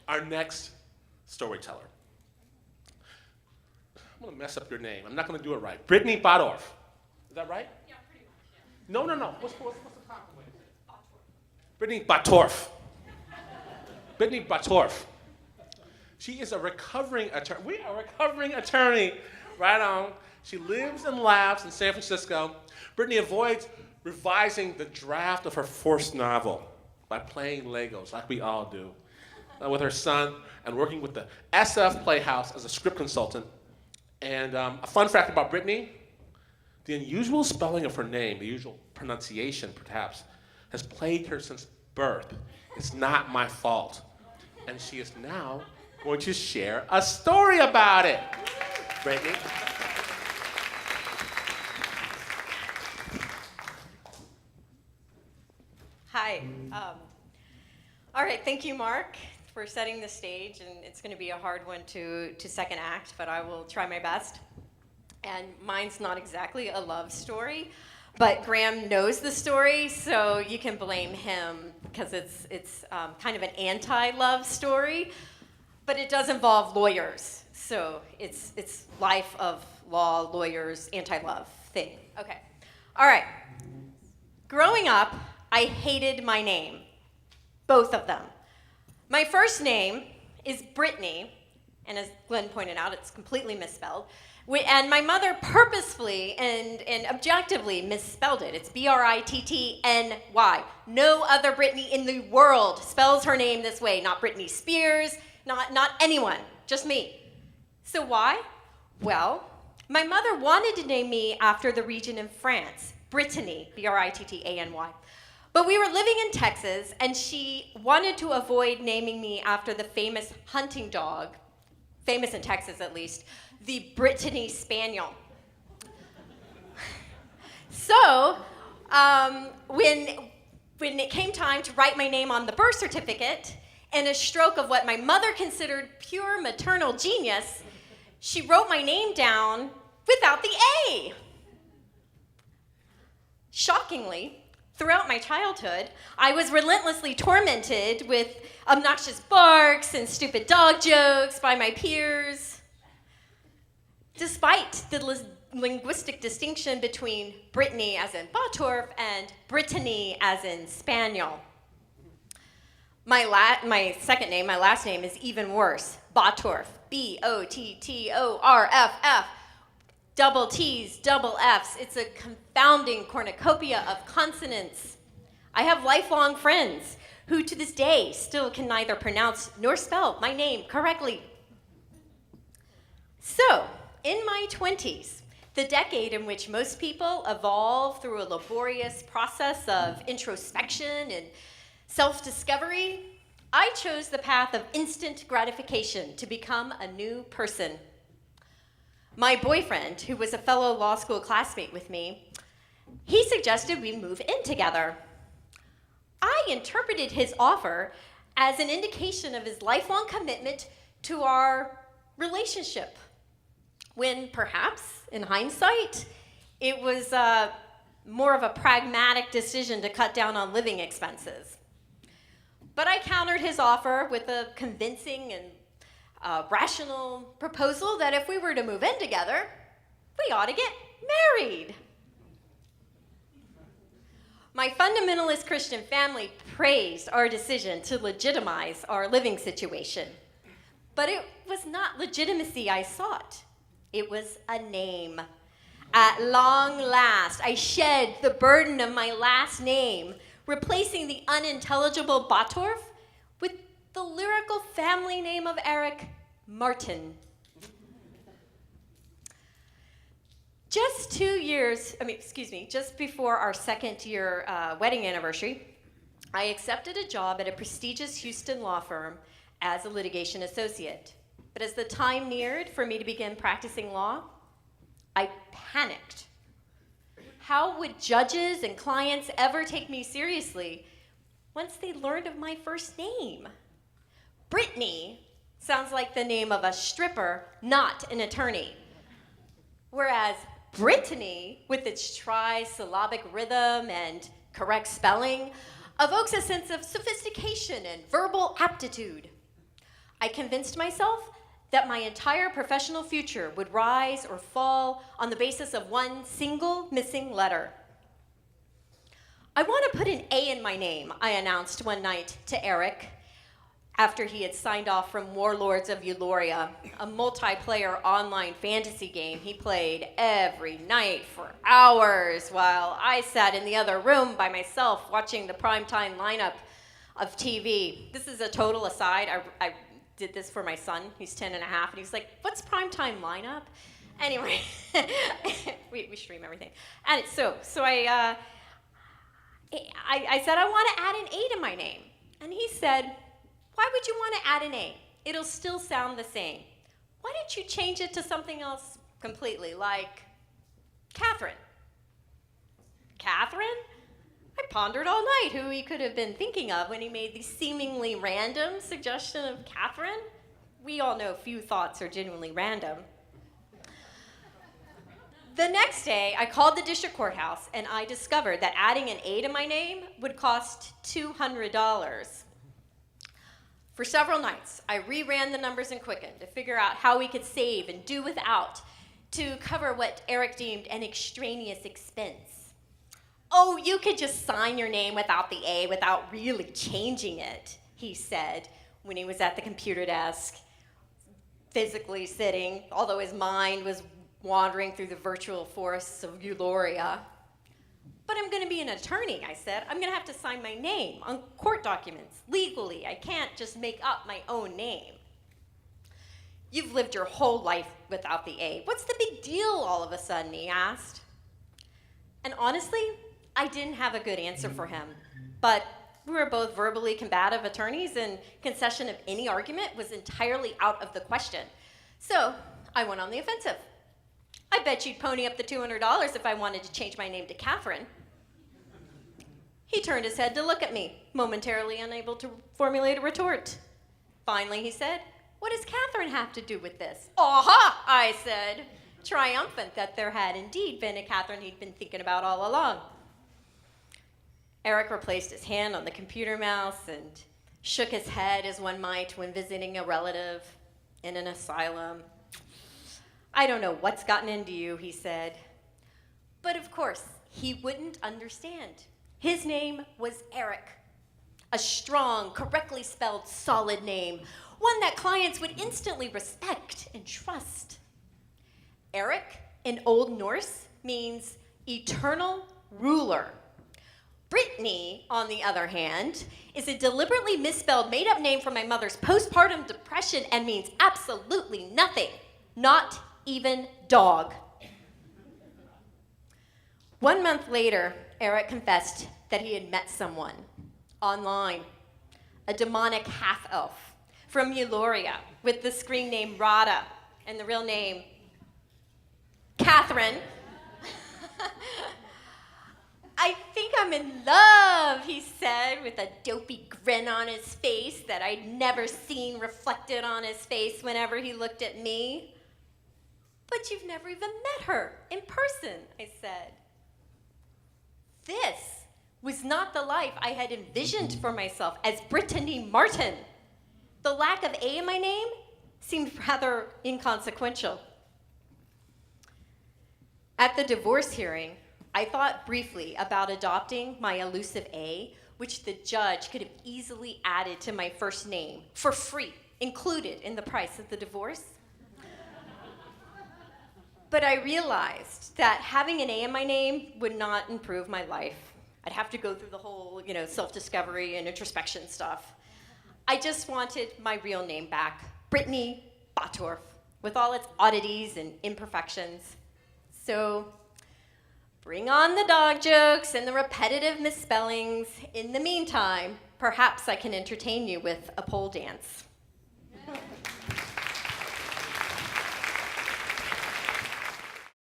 our next storyteller. I'm gonna mess up your name. I'm not gonna do it right. Brittny Bottorff. Is that right? Yeah, pretty much, yeah. No. What's the proper way? Brittny Bottorff. Brittny Bottorff. She is a recovering attorney. We are a recovering attorney. Right on. She lives and laughs in San Francisco. Brittny avoids revising the draft of her first novel by playing Legos, like we all do, with her son, and working with the SF Playhouse as a script consultant. And a fun fact about Brittny, the unusual spelling of her name, the usual pronunciation perhaps, has plagued her since birth. It's not my fault. And she is now going to share a story about it. Brittny. Hi. All right, thank you, Mark, for setting the stage, and it's going to be a hard one to second act, but I will try my best. And mine's not exactly a love story, but Graham knows the story, so you can blame him because it's kind of an anti-love story, but it does involve lawyers, so it's life of law, lawyers, anti-love thing. Okay. All right. Growing up, I hated my name, both of them. My first name is Brittny, and as Glenn pointed out, it's completely misspelled. And my mother purposefully and objectively misspelled it. It's Brittny. No other Brittny in the world spells her name this way. Not Britney Spears, not anyone, just me. So why? Well, my mother wanted to name me after the region in France, Brittany, Brittany. But we were living in Texas, and she wanted to avoid naming me after the famous hunting dog, famous in Texas at least, the Brittany Spaniel. So, when it came time to write my name on the birth certificate, in a stroke of what my mother considered pure maternal genius, she wrote my name down without the A. Shockingly, throughout my childhood, I was relentlessly tormented with obnoxious barks and stupid dog jokes by my peers. Despite the linguistic distinction between Brittny as in Bottorff and Brittany as in Spaniel. My second name, my last name, is even worse. Bottorff, Bottorff. Double T's, double F's. It's a confounding cornucopia of consonants. I have lifelong friends who to this day still can neither pronounce nor spell my name correctly. So, in my 20s, the decade in which most people evolve through a laborious process of introspection and self-discovery, I chose the path of instant gratification to become a new person. My boyfriend, who was a fellow law school classmate with me, he suggested we move in together. I interpreted his offer as an indication of his lifelong commitment to our relationship, when perhaps, in hindsight, it was more of a pragmatic decision to cut down on living expenses. But I countered his offer with a convincing and rational proposal that if we were to move in together, we ought to get married. My fundamentalist Christian family praised our decision to legitimize our living situation. But it was not legitimacy I sought. It was a name. At long last, I shed the burden of my last name, replacing the unintelligible Bottorff with the lyrical family name of Eric, Martin. Just before our second year wedding anniversary, I accepted a job at a prestigious Houston law firm as a litigation associate. But as the time neared for me to begin practicing law, I panicked. How would judges and clients ever take me seriously once they learned of my first name? Brittny sounds like the name of a stripper, not an attorney. Whereas Brittany, with its trisyllabic rhythm and correct spelling, evokes a sense of sophistication and verbal aptitude. I convinced myself that my entire professional future would rise or fall on the basis of one single missing letter. I want to put an A in my name, I announced one night to Eric after he had signed off from Warlords of Euphoria, a multiplayer online fantasy game he played every night for hours while I sat in the other room by myself watching the primetime lineup of TV. This is a total aside. I did this for my son. He's 10 and a half, and he's like, what's primetime lineup? Anyway, we stream everything. And so I said, I want to add an A to my name. And he said, why would you want to add an A? It'll still sound the same. Why don't you change it to something else completely, like Catherine? Catherine? I pondered all night who he could have been thinking of when he made the seemingly random suggestion of Catherine. We all know few thoughts are genuinely random. The next day, I called the district courthouse, and I discovered that adding an A to my name would cost $200. For several nights, I reran the numbers in Quicken to figure out how we could save and do without to cover what Eric deemed an extraneous expense. Oh, you could just sign your name without the A without really changing it, he said when he was at the computer desk, physically sitting, although his mind was wandering through the virtual forests of Euphoria. But I'm going to be an attorney, I said. I'm going to have to sign my name on court documents, legally. I can't just make up my own name. You've lived your whole life without the A. What's the big deal all of a sudden, he asked. And honestly, I didn't have a good answer for him. But we were both verbally combative attorneys, and concession of any argument was entirely out of the question. So I went on the offensive. I bet you'd pony up the $200 if I wanted to change my name to Catherine. He turned his head to look at me, momentarily unable to formulate a retort. Finally, he said, what does Catherine have to do with this? Aha, I said, triumphant that there had indeed been a Catherine he'd been thinking about all along. Eric replaced his hand on the computer mouse and shook his head as one might when visiting a relative in an asylum. I don't know what's gotten into you, he said. But of course, he wouldn't understand. His name was Eric. A strong, correctly spelled, solid name. One that clients would instantly respect and trust. Eric, in Old Norse, means eternal ruler. Brittny, on the other hand, is a deliberately misspelled, made-up name from my mother's postpartum depression and means absolutely nothing. Not even dog. 1 month later, Eric confessed that he had met someone online, a demonic half-elf from Euphoria with the screen name Rada and the real name Catherine. I think I'm in love, he said with a dopey grin on his face that I'd never seen reflected on his face whenever he looked at me. But you've never even met her in person, I said. This was not the life I had envisioned for myself as Brittny Martin. The lack of A in my name seemed rather inconsequential. At the divorce hearing, I thought briefly about adopting my elusive A, which the judge could have easily added to my first name for free, included in the price of the divorce. But I realized that having an A in my name would not improve my life. I'd have to go through the whole, self-discovery and introspection stuff. I just wanted my real name back, Brittny Bottorff, with all its oddities and imperfections. So, bring on the dog jokes and the repetitive misspellings. In the meantime, perhaps I can entertain you with a pole dance.